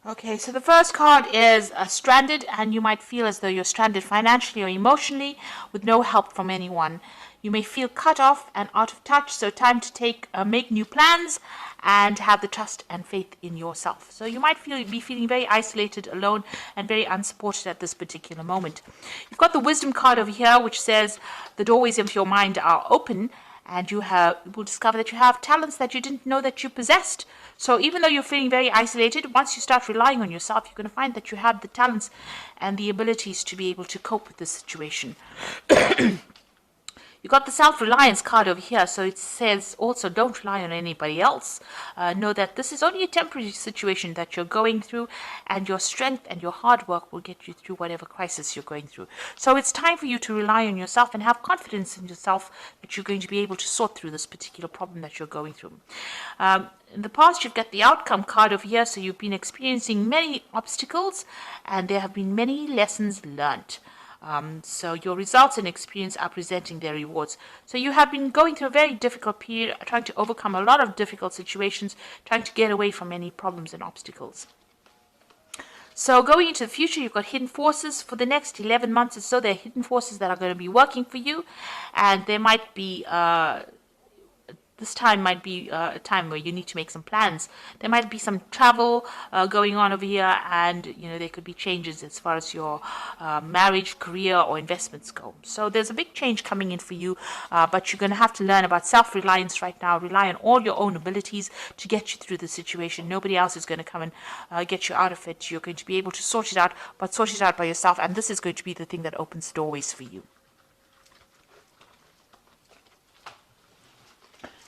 Okay, so the first card is stranded, and you might feel as though you're stranded financially or emotionally with no help from anyone. You may feel cut off and out of touch, so time to make new plans and have the trust and faith in yourself. So you might be feeling very isolated, alone, and very unsupported at this particular moment. You've got the wisdom card over here, which says the doorways of your mind are open, and you will discover that you have talents that you didn't know that you possessed. So even though you're feeling very isolated, once you start relying on yourself, you're going to find that you have the talents and the abilities to be able to cope with this situation. You got the self-reliance card over here, so it says also don't rely on anybody else. Know that this is only a temporary situation that you're going through, and your strength and your hard work will get you through whatever crisis you're going through. So it's time for you to rely on yourself and have confidence in yourself that you're going to be able to sort through this particular problem that you're going through. In the past, you've got the outcome card over here, so you've been experiencing many obstacles, and there have been many lessons learned. So your results and experience are presenting their rewards. So you have been going through a very difficult period, trying to overcome a lot of difficult situations, trying to get away from any problems and obstacles. So going into the future, you've got hidden forces. For the next 11 months or so, there are hidden forces that are going to be working for you, and there might be this time might be a time where you need to make some plans. There might be some travel going on over here, and there could be changes as far as your marriage, career, or investments go. So there's a big change coming in for you, but you're going to have to learn about self-reliance right now. Rely on all your own abilities to get you through the situation. Nobody else is going to come and get you out of it. You're going to be able to sort it out, but sort it out by yourself, and this is going to be the thing that opens doorways for you.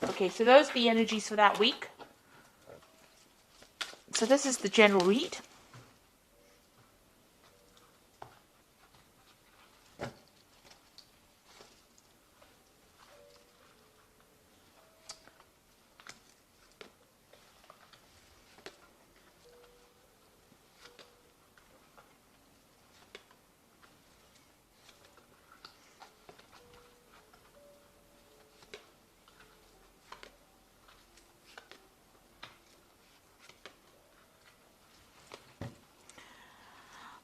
Okay, so those are the energies for that week. So this is the general read.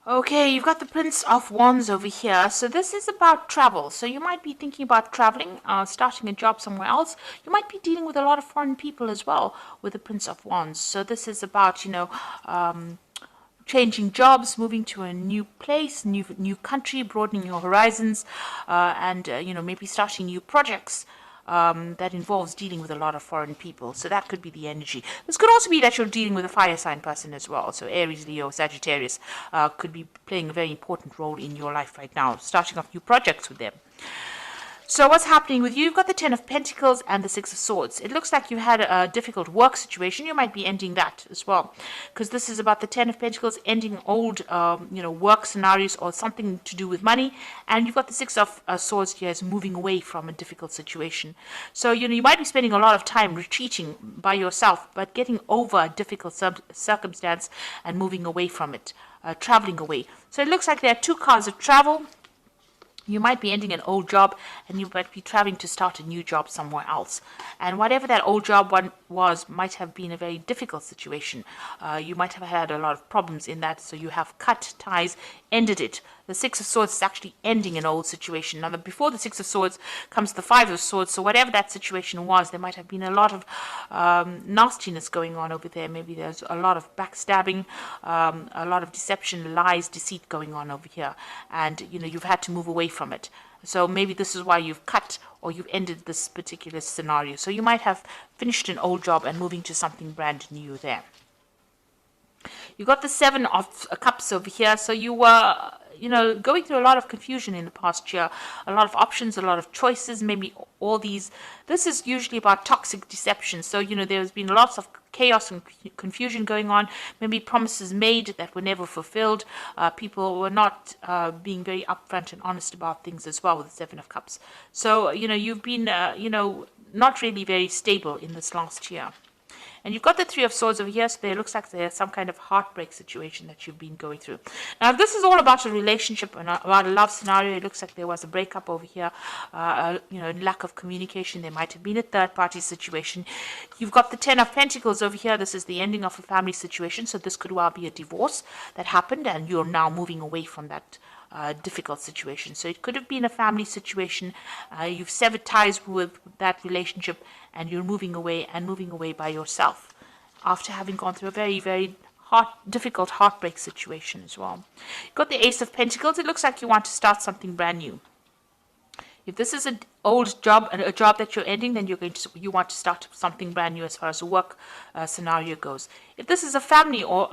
Okay, you've got the Prince of Wands over here. So this is about travel. So you might be thinking about traveling, starting a job somewhere else. You might be dealing with a lot of foreign people as well with the Prince of Wands. So this is about, changing jobs, moving to a new place, new country, broadening your horizons, and maybe starting new projects. That involves dealing with a lot of foreign people. So that could be the energy. This could also be that you're dealing with a fire sign person as well. So Aries, Leo, Sagittarius could be playing a very important role in your life right now, starting off new projects with them. So what's happening with you? You've got the Ten of Pentacles and the Six of Swords. It looks like you had a difficult work situation. You might be ending that as well, because this is about the Ten of Pentacles ending old, work scenarios or something to do with money. And you've got the Six of Swords here as moving away from a difficult situation. So, you might be spending a lot of time retreating by yourself, but getting over a difficult circumstance and moving away from it, traveling away. So it looks like there are two cards of travel. You might be ending an old job, and you might be traveling to start a new job somewhere else. And whatever that old job was might have been a very difficult situation. You might have had a lot of problems in that, so you have cut ties, ended it. The Six of Swords is actually ending an old situation. Now, before the Six of Swords comes the Five of Swords, so whatever that situation was, there might have been a lot of nastiness going on over there. Maybe there's a lot of backstabbing, a lot of deception, lies, deceit going on over here. And, you've had to move away from it. So maybe this is why you've cut or you've ended this particular scenario. So you might have finished an old job and moving to something brand new there. You got the Seven of Cups over here. So you were, going through a lot of confusion in the past year, a lot of options, a lot of choices, maybe all these. This is usually about toxic deception. So, there's been lots of chaos and confusion going on, maybe promises made that were never fulfilled. People were not being very upfront and honest about things as well with the Seven of Cups. So, you've been, not really very stable in this last year. And you've got the Three of Swords over here, so there looks like there's some kind of heartbreak situation that you've been going through. Now, if this is all about a relationship and about a love scenario, it looks like there was a breakup over here, lack of communication. There might have been a third-party situation. You've got the Ten of Pentacles over here. This is the ending of a family situation, so this could well be a divorce that happened, and you're now moving away from that difficult situation. So it could have been a family situation. You've severed ties with that relationship, and you're moving away by yourself after having gone through a very, very difficult heartbreak situation as well. You've got the Ace of Pentacles. It looks like you want to start something brand new. If this is an old job, a job that you're ending, then you want to start something brand new as far as the work scenario goes. If this is a family or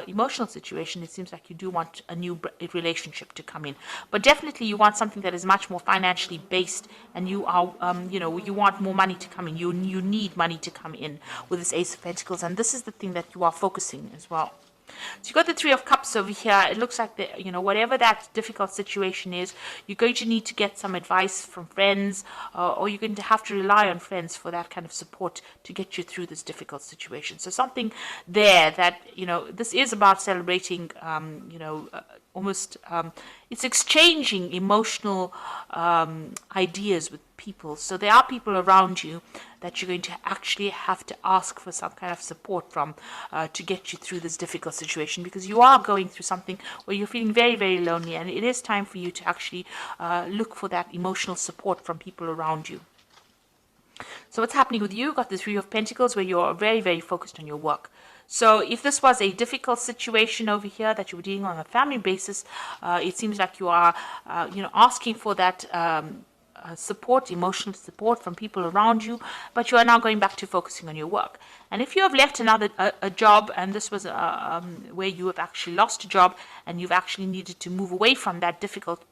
emotional situation, it seems like you do want a new relationship to come in. But definitely, you want something that is much more financially based, and you are, you want more money to come in. You need money to come in with this Ace of Pentacles, and this is the thing that you are focusing as well. So you've got the Three of Cups over here. It looks like whatever that difficult situation is, you're going to need to get some advice from friends, or you're going to have to rely on friends for that kind of support to get you through this difficult situation. So something there that, this is about celebrating, almost, it's exchanging emotional ideas with people. So there are people around you that you're going to actually have to ask for some kind of support from to get you through this difficult situation, because you are going through something where you're feeling very, very lonely, and it is time for you to actually look for that emotional support from people around you. So what's happening with you? You've got the Three of Pentacles, where you're very, very focused on your work. So if this was a difficult situation over here that you were dealing on a family basis, it seems like you are, asking for that support, emotional support from people around you, but you are now going back to focusing on your work. And if you have left a job, and this was where you have actually lost a job, and you've actually needed to move away from that difficult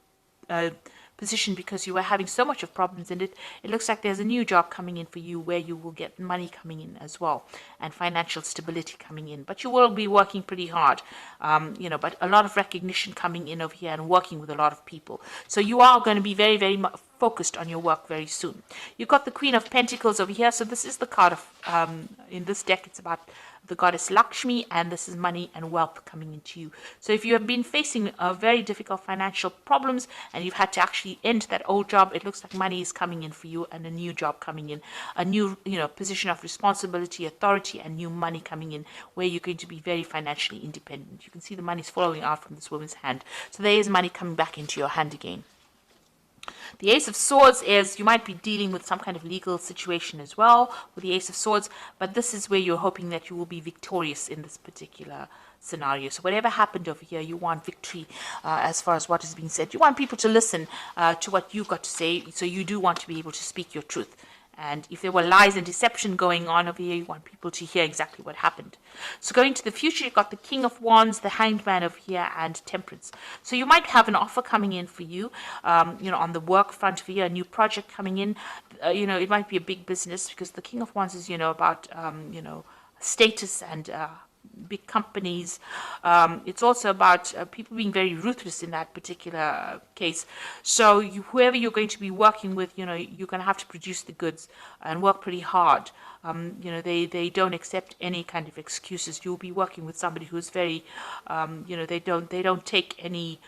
position because you were having so much of problems in it, it looks like there's a new job coming in for you where you will get money coming in as well, and financial stability coming in. But you will be working pretty hard, but a lot of recognition coming in over here, and working with a lot of people. So you are going to be very, very focused on your work very soon. You've got the Queen of Pentacles over here. So this is the card of, in this deck, it's about the goddess Lakshmi, and this is money and wealth coming into you. So if you have been facing very difficult financial problems, and you've had to actually end that old job, it looks like money is coming in for you, and a new job coming in, a new position of responsibility, authority, and new money coming in, where you're going to be very financially independent. You can see the money's flowing out from this woman's hand. So there is money coming back into your hand again. The Ace of Swords is, you might be dealing with some kind of legal situation as well with the Ace of Swords, but this is where you're hoping that you will be victorious in this particular scenario. So whatever happened over here, you want victory as far as what is being said. You want people to listen to what you've got to say, so you do want to be able to speak your truth. And if there were lies and deception going on over here, you want people to hear exactly what happened. So going to the future, you've got the King of Wands, the Hanged Man over here, and Temperance. So you might have an offer coming in for you, on the work front over here, a new project coming in. It might be a big business, because the King of Wands is, about, status and big companies. It's also about people being very ruthless in that particular case. So whoever you're going to be working with, you're going to have to produce the goods and work pretty hard. They don't accept any kind of excuses. You'll be working with somebody who's very, they don't take any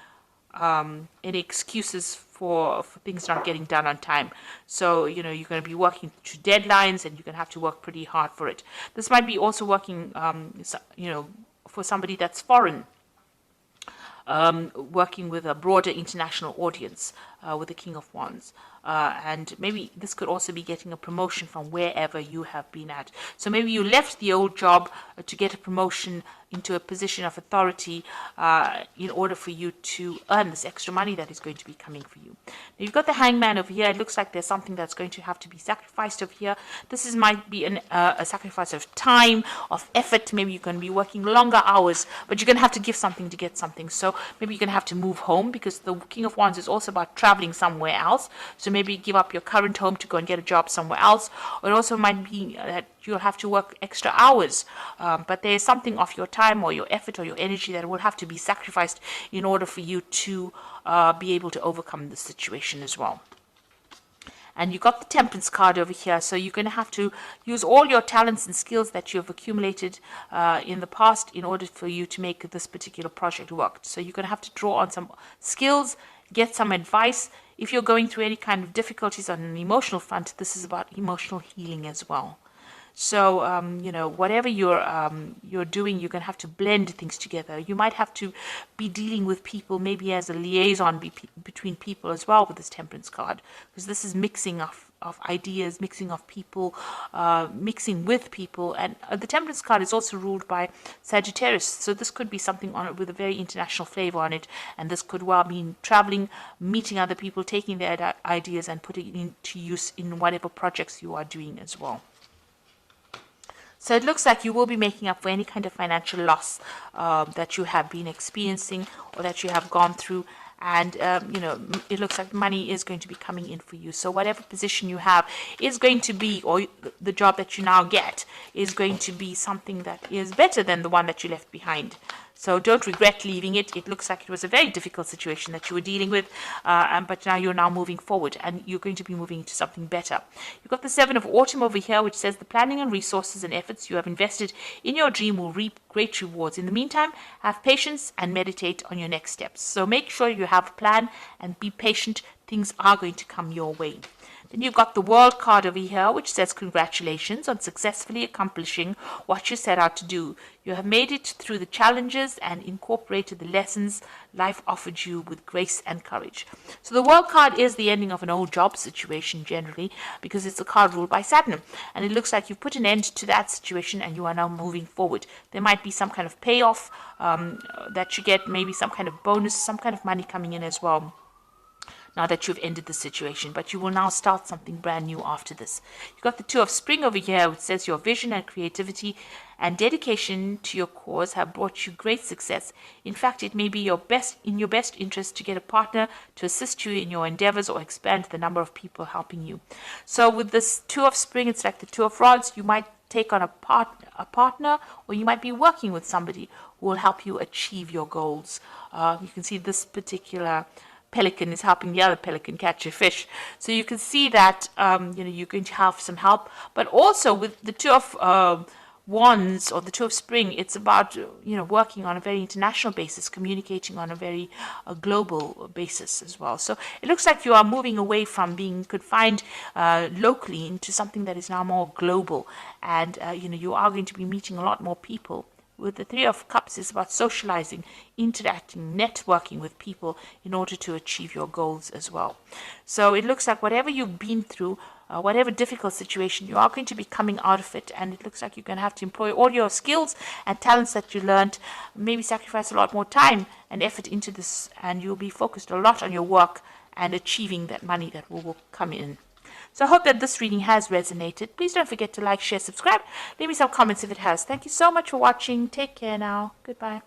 excuses for things not getting done on time. So, you're going to be working to deadlines, and you're going to have to work pretty hard for it. This might be also working, for somebody that's foreign, working with a broader international audience with the King of Wands. And maybe this could also be getting a promotion from wherever you have been at. So maybe you left the old job to get a promotion into a position of authority in order for you to earn this extra money that is going to be coming for you. Now you've got the Hangman over here. It looks like there's something that's going to have to be sacrificed over here. This might be a sacrifice of time, of effort. Maybe you're going to be working longer hours, but you're going to have to give something to get something. So maybe you're going to have to move home, because the King of Wands is also about traveling somewhere else. So maybe give up your current home to go and get a job somewhere else. Or it also might be that you'll have to work extra hours, but there's something of your time or your effort or your energy that will have to be sacrificed in order for you to be able to overcome the situation as well. And you got the Temperance card over here, so you're going to have to use all your talents and skills that you have accumulated in the past in order for you to make this particular project work. So you're going to have to draw on some skills, get some advice. If you're going through any kind of difficulties on an emotional front, this is about emotional healing as well. So, whatever you're doing, you're going to have to blend things together. You might have to be dealing with people, maybe as a liaison between people as well with this Temperance card, because this is mixing of ideas, mixing of people, mixing with people. And the Temperance card is also ruled by Sagittarius. So this could be something on it with a very international flavor on it. And this could well mean traveling, meeting other people, taking their ideas and putting it into use in whatever projects you are doing as well. So it looks like you will be making up for any kind of financial loss that you have been experiencing or that you have gone through. And, it looks like money is going to be coming in for you. So whatever position you have is going to be, or the job that you now get is going to be something that is better than the one that you left behind. So don't regret leaving it. It looks like it was a very difficult situation that you were dealing with, but now you're now moving forward and you're going to be moving into something better. You've got the Seven of Autumn over here, which says the planning and resources and efforts you have invested in your dream will reap great rewards. In the meantime, have patience and meditate on your next steps. So make sure you have a plan and be patient. Things are going to come your way. Then you've got the World card over here, which says congratulations on successfully accomplishing what you set out to do. You have made it through the challenges and incorporated the lessons life offered you with grace and courage. So the World card is the ending of an old job situation generally, because it's a card ruled by Saturn. And it looks like you've put an end to that situation and you are now moving forward. There might be some kind of payoff that you get, maybe some kind of bonus, some kind of money coming in as well, now that you've ended the situation, but you will now start something brand new after this. You've got the Two of Spring over here, which says your vision and creativity and dedication to your cause have brought you great success. In fact, it may be in your best interest to get a partner to assist you in your endeavors or expand the number of people helping you. So with this Two of Spring, it's like the Two of Rods. You might take on a partner, or you might be working with somebody who will help you achieve your goals. You can see this particular pelican is helping the other pelican catch a fish. So you can see that you're going to have some help. But also with the Two of Wands or the Two of Spring, it's about working on a very international basis, communicating on a very global basis as well. So it looks like you are moving away from being confined locally into something that is now more global, and you are going to be meeting a lot more people. With the Three of Cups, it's about socializing, interacting, networking with people in order to achieve your goals as well. So it looks like whatever you've been through, whatever difficult situation, you are going to be coming out of it. And it looks like you're going to have to employ all your skills and talents that you learned, maybe sacrifice a lot more time and effort into this, and you'll be focused a lot on your work and achieving that money that will come in. So I hope that this reading has resonated. Please don't forget to like, share, subscribe. Leave me some comments if it has. Thank you so much for watching. Take care now. Goodbye.